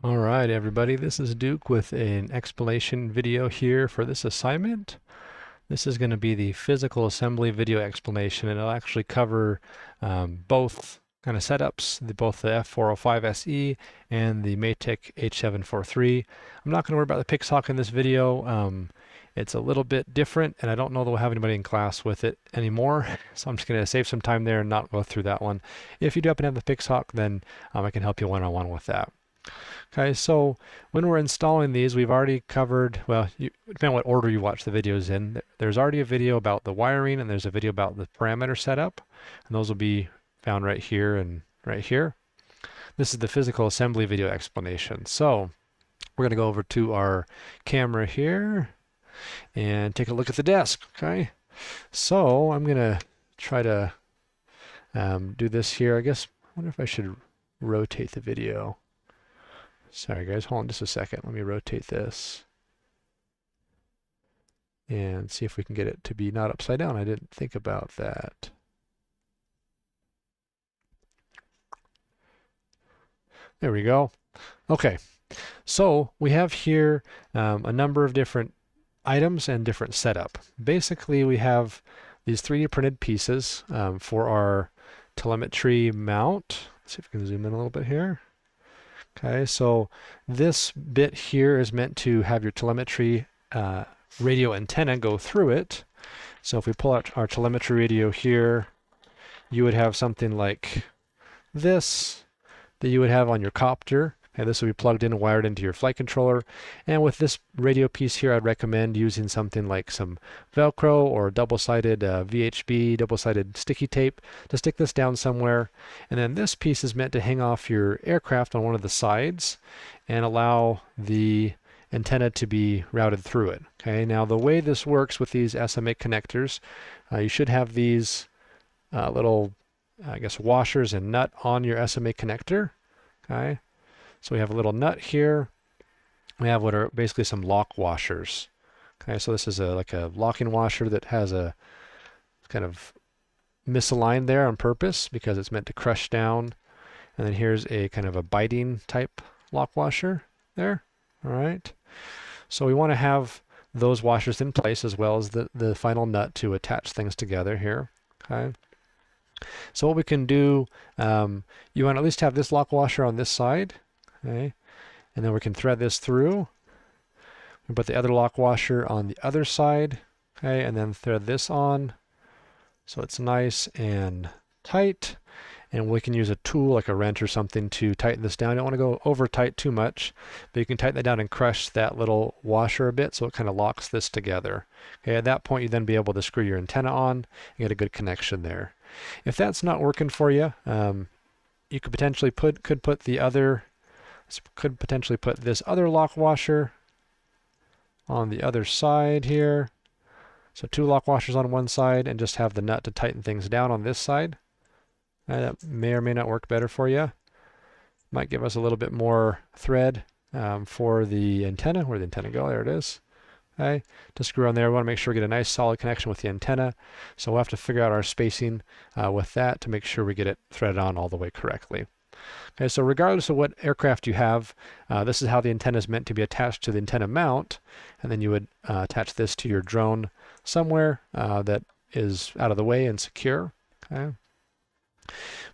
All right, everybody, this is Duke with an explanation video here for this assignment. This is going to be the physical assembly video explanation, and it'll actually cover both kind of setups, both the F405 SE and the Matic H743. I'm not going to worry about the PixHawk in this video. It's a little bit different, and I don't know that we'll have anybody in class with it anymore, so I'm just going to save some time there and not go through that one. If you do happen to have the PixHawk, then I can help you one-on-one with that. Okay, so when we're installing these, we've already covered, well, depending on what order you watch the videos in, there's already a video about the wiring and there's a video about the parameter setup, and those will be found right here and right here. This is the physical assembly video explanation. So we're going to go over to our camera here and take a look at the desk, okay? So I'm going to try to do this here. I guess, I wonder if I should rotate the video. Sorry guys, hold on just a second. Let me rotate this and see if we can get it to be not upside down. I didn't think about that. There we go. Okay, so we have here a number of different items and different setup. Basically, we have these 3D printed pieces for our telemetry mount. Let's see if we can zoom in a little bit here. Okay, so this bit here is meant to have your telemetry radio antenna go through it. So if we pull out our telemetry radio here, you would have something like this that you would have on your copter. And this will be plugged in and wired into your flight controller. And with this radio piece here, I'd recommend using something like some Velcro or double-sided VHB, double-sided sticky tape to stick this down somewhere. And then this piece is meant to hang off your aircraft on one of the sides and allow the antenna to be routed through it. Okay, now the way this works with these SMA connectors, you should have these little, I guess, washers and nut on your SMA connector. Okay. So we have a little nut here. We have what are basically some lock washers. Okay, so this is like a locking washer that has a kind of misaligned there on purpose because it's meant to crush down. And then here's a kind of a biting type lock washer there. All right. So we want to have those washers in place as well as the final nut to attach things together here. Okay. So what we can do, you want to at least have this lock washer on this side. Okay, and then we can thread this through. We put the other lock washer on the other side, okay, and then thread this on so it's nice and tight. And we can use a tool like a wrench or something to tighten this down. You don't want to go over tight too much, but you can tighten that down and crush that little washer a bit so it kind of locks this together. Okay, at that point you then be able to screw your antenna on and get a good connection there. If that's not working for you, you could potentially put this other lock washer on the other side here. So 2 lock washers on one side and just have the nut to tighten things down on this side. That may or may not work better for you. Might give us a little bit more thread for the antenna. Where'd the antenna go? There it is. Okay, to screw on there, we want to make sure we get a nice solid connection with the antenna. So we'll have to figure out our spacing with that to make sure we get it threaded on all the way correctly. Okay, so regardless of what aircraft you have, this is how the antenna is meant to be attached to the antenna mount, and then you would attach this to your drone somewhere that is out of the way and secure. Okay,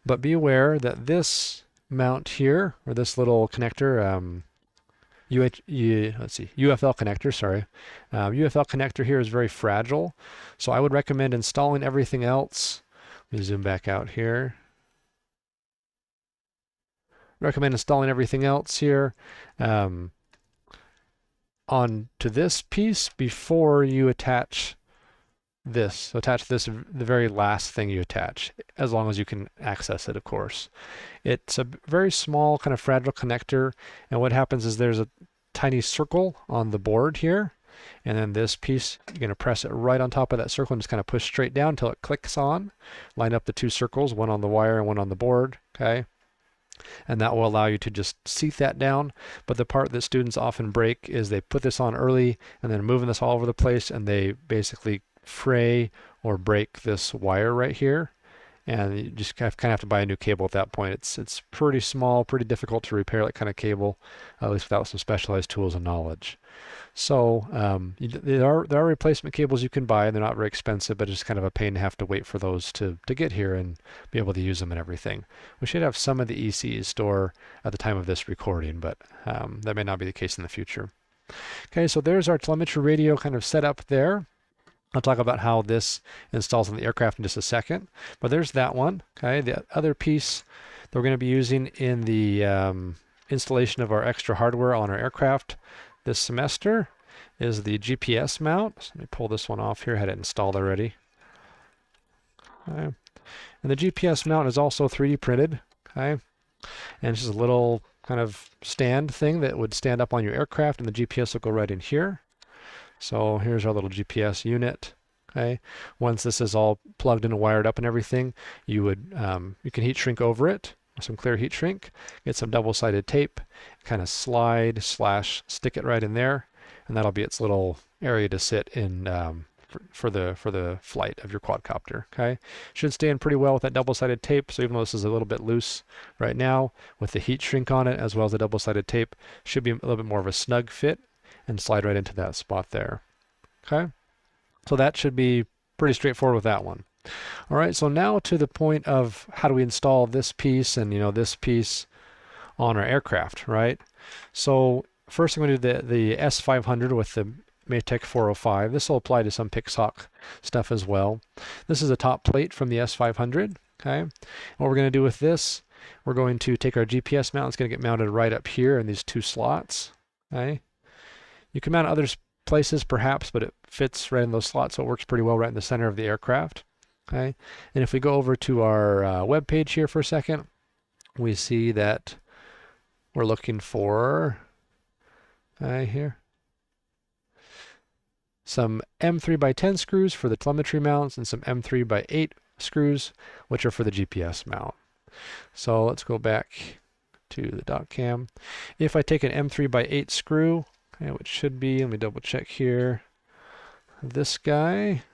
but be aware that this mount here, or this little connector, UFL connector, sorry. UFL connector here is very fragile, so I would recommend installing everything else. Let me zoom back out here. Recommend installing everything else here onto this piece before you attach this. So attach this, the very last thing you attach, as long as you can access it, of course. It's a very small, kind of fragile connector, and what happens is there's a tiny circle on the board here, and then this piece, you're going to press it right on top of that circle and just kind of push straight down until it clicks on. Line up the 2 circles, one on the wire and one on the board, okay? And that will allow you to just seat that down. But the part that students often break is they put this on early and then moving this all over the place, and they basically fray or break this wire right here. and you just kind of have to buy a new cable at that point. It's pretty small, pretty difficult to repair that kind of cable, at least without some specialized tools and knowledge. So there are replacement cables you can buy. They're not very expensive, but it's kind of a pain to have to wait for those to get here and be able to use them and everything. We should have some of the ECs store at the time of this recording, but that may not be the case in the future. Okay, so there's our telemetry radio kind of set up there. I'll talk about how this installs on the aircraft in just a second, but there's that one. Okay, the other piece that we're going to be using in the installation of our extra hardware on our aircraft this semester is the GPS mount. So let me pull this one off here. I had it installed already. Okay. And the GPS mount is also 3D printed. Okay. And it's just a little kind of stand thing that would stand up on your aircraft, and the GPS will go right in here. So here's our little GPS unit. Okay. Once this is all plugged in and wired up and everything, you can heat shrink over it. Some clear heat shrink, get some double-sided tape, kind of slide/stick it right in there, and that'll be its little area to sit in for the flight of your quadcopter. Okay, should stay in pretty well with that double-sided tape. So even though this is a little bit loose right now, with the heat shrink on it as well as the double-sided tape, should be a little bit more of a snug fit and slide right into that spot there. Okay, so that should be pretty straightforward with that one. All right, so now to the point of how do we install this piece and this piece on our aircraft, right? So first I'm going to do the S500 with the Maytech 405. This will apply to some Pixhawk stuff as well. This is a top plate from the S500. Okay, and what we're going to do with this, we're going to take our GPS mount. It's going to get mounted right up here in these two slots. Okay, you can mount it other places perhaps, but it fits right in those slots, so it works pretty well right in the center of the aircraft. Okay, and if we go over to our web page here for a second, we see that we're looking for here some M3x10 screws for the telemetry mounts and some M3x8 screws, which are for the GPS mount. So let's go back to the dot cam. If I take an M3x8 screw, okay, which should be, let me double check here, this guy.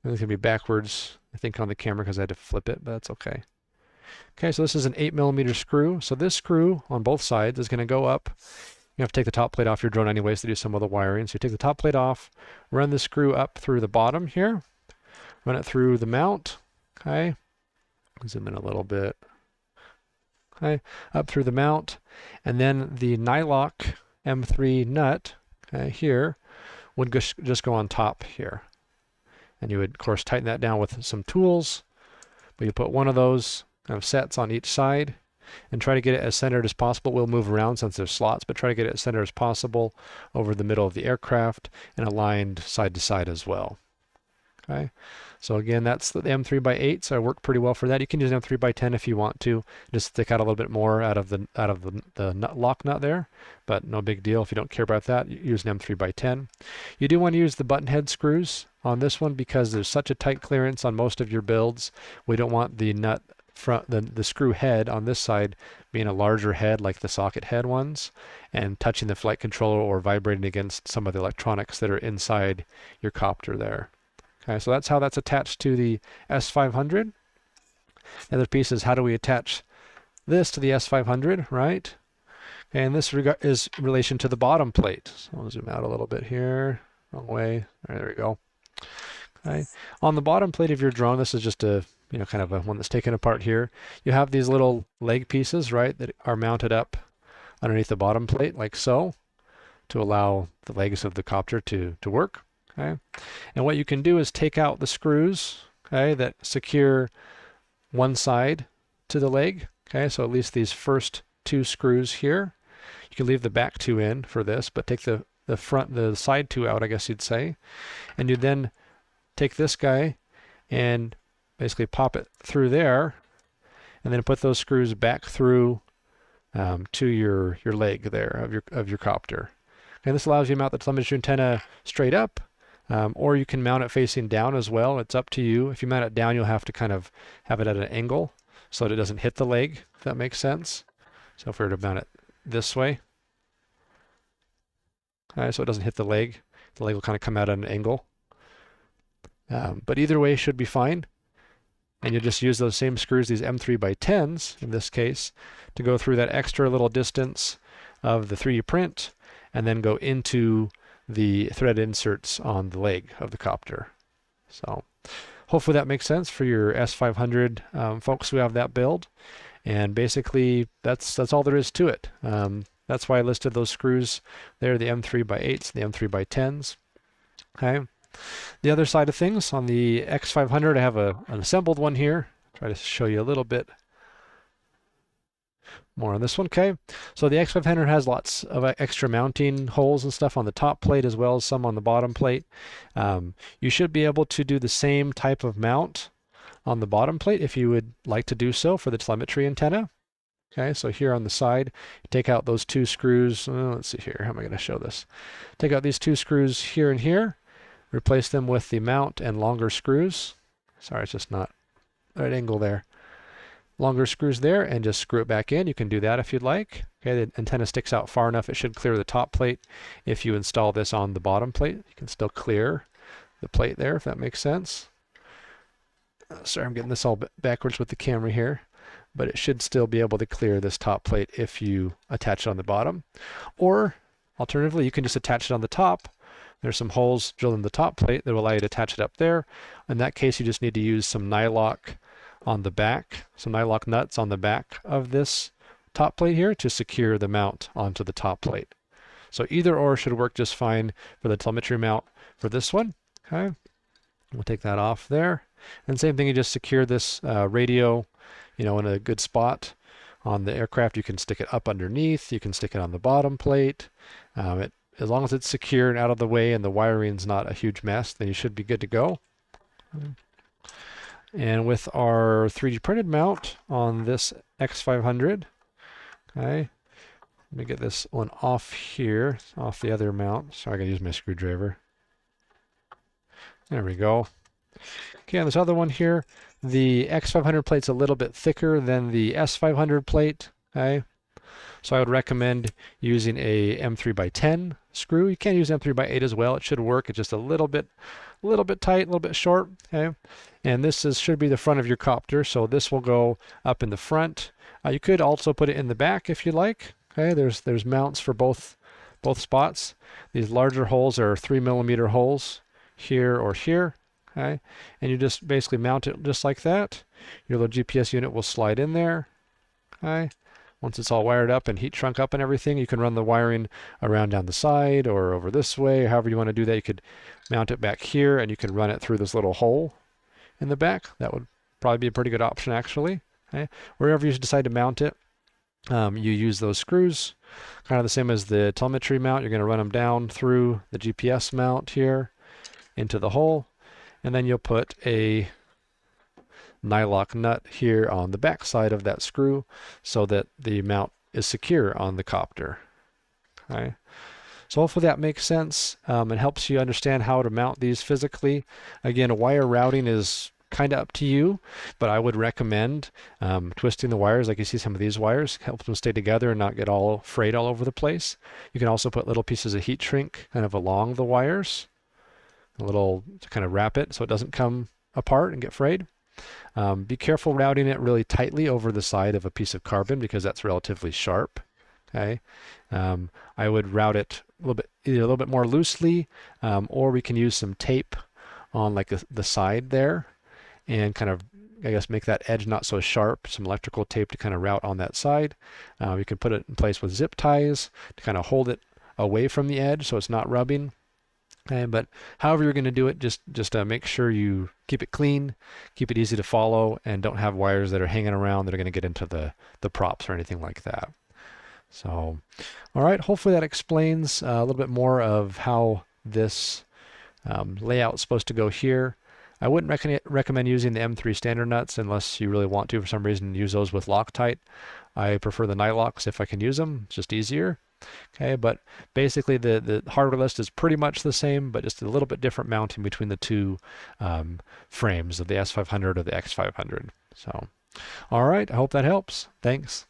It's going to be backwards, I think, on the camera because I had to flip it, but that's okay. Okay, so this is an 8mm screw. So this screw on both sides is going to go up. You have to take the top plate off your drone anyways to do some of the wiring. So you take the top plate off, run the screw up through the bottom here, run it through the mount. Okay, zoom in a little bit. Okay, up through the mount, and then the nylock M3 nut here would just go on top here. And you would, of course, tighten that down with some tools, but you put one of those kind of sets on each side and try to get it as centered as possible. We'll move around since there's slots, but try to get it as centered as possible over the middle of the aircraft and aligned side to side as well. Okay, so again, that's the M3x8, so I work pretty well for that. You can use an M3x10 if you want to, just stick out a little bit more out of the lock nut there, but no big deal if you don't care about that. Use an M3x10. You do want to use the button head screws on this one because there's such a tight clearance on most of your builds. We don't want the nut front, the screw head on this side being a larger head like the socket head ones and touching the flight controller or vibrating against some of the electronics that are inside your copter there. Okay, so that's how that's attached to the S500. The other piece is how do we attach this to the S500, right? And this is in relation to the bottom plate. So I'll zoom out a little bit here. Wrong way. All right, there we go. Okay. On the bottom plate of your drone, this is just a kind of a one that's taken apart here. You have these little leg pieces, right, that are mounted up underneath the bottom plate like so to allow the legs of the copter to work. Okay, and what you can do is take out the screws, okay, that secure one side to the leg. Okay, so at least these first two screws here. You can leave the back two in for this, but take the side two out, I guess you'd say, and you then take this guy and basically pop it through there, and then put those screws back through to your leg there of your copter. And this allows you to mount the telemetry antenna straight up. Or you can mount it facing down as well. It's up to you. If you mount it down, you'll have to kind of have it at an angle so that it doesn't hit the leg, if that makes sense. So if we were to mount it this way, so it doesn't hit the leg will kind of come out at an angle. But either way should be fine. and you'll just use those same screws, these M3 by 10s in this case, to go through that extra little distance of the 3D print and then go into the thread inserts on the leg of the copter. So hopefully that makes sense for your S500 folks who have that build. And basically that's all there is to it. That's why I listed those screws there, the M3 by 8s, the M3 by 10s. Okay. The other side of things, on the X500, I have an assembled one here. Try to show you a little bit more on this one. Okay, so the X500 has lots of extra mounting holes and stuff on the top plate as well as some on the bottom plate. You should be able to do the same type of mount on the bottom plate if you would like to do so for the telemetry antenna. Okay, so here on the side, take out those two screws. Let's see here, how am I going to show this? Take out these two screws here and here, replace them with the mount and longer screws. Sorry, it's just not the right angle there. Longer screws there, and just screw it back in. You can do that if you'd like. Okay, the antenna sticks out far enough, it should clear the top plate. If you install this on the bottom plate, you can still clear the plate there, if that makes sense. Sorry, I'm getting this all backwards with the camera here, but it should still be able to clear this top plate if you attach it on the bottom. Or alternatively, you can just attach it on the top. There's some holes drilled in the top plate that will allow you to attach it up there. In that case, you just need to use some nylock on the back, some nylock nuts on the back of this top plate here to secure the mount onto the top plate. So either or should work just fine for the telemetry mount for this one. Okay, we'll take that off there. And same thing, you just secure this radio, in a good spot on the aircraft. You can stick it up underneath, you can stick it on the bottom plate. As long as it's secure and out of the way and the wiring's not a huge mess, then you should be good to go. And with our 3D printed mount on this X500, okay, let me get this one off here, off the other mount. So I gotta use my screwdriver. There we go. Okay, on this other one here, the X500 plate's a little bit thicker than the S500 plate. Okay, so I would recommend using a M3 by 10 screw. You can use M3 by 8 as well. It should work. It's just a little bit tight, a little bit short. Okay, and this should be the front of your copter, so this will go up in the front. You could also put it in the back if you like. Okay, there's mounts for both spots. These larger holes are 3mm holes here or here. Okay, and you just basically mount it just like that. Your little GPS unit will slide in there. Okay, once it's all wired up and heat shrunk up and everything, you can run the wiring around down the side or over this way. However you want to do that, you could mount it back here and you can run it through this little hole in the back. That would probably be a pretty good option actually. Okay, wherever you decide to mount it, you use those screws, kind of the same as the telemetry mount. You're going to run them down through the GPS mount here into the hole. And then you'll put a nylock nut here on the back side of that screw so that the mount is secure on the copter. Okay. So hopefully that makes sense and helps you understand how to mount these physically. Again, wire routing is kind of up to you, but I would recommend twisting the wires like you see some of these wires. Helps them stay together and not get all frayed all over the place. You can also put little pieces of heat shrink kind of along the wires, a little to kind of wrap it so it doesn't come apart and get frayed. Be careful routing it really tightly over the side of a piece of carbon because that's relatively sharp. Okay, I would route it either a little bit more loosely, or we can use some tape on like the side there and kind of, I guess, make that edge not so sharp. Some electrical tape to kind of route on that side. You can put it in place with zip ties to kind of hold it away from the edge so it's not rubbing. Okay, but however you're going to do it, just make sure you keep it clean, keep it easy to follow, and don't have wires that are hanging around that are going to get into the props or anything like that. So, all right, hopefully that explains a little bit more of how this layout is supposed to go here. I wouldn't recommend using the M3 standard nuts unless you really want to for some reason use those with Loctite. I prefer the nylocks if I can use them, it's just easier. Okay, but basically the hardware list is pretty much the same, but just a little bit different mounting between the two frames of the S500 or the X500. So, all right, I hope that helps. Thanks.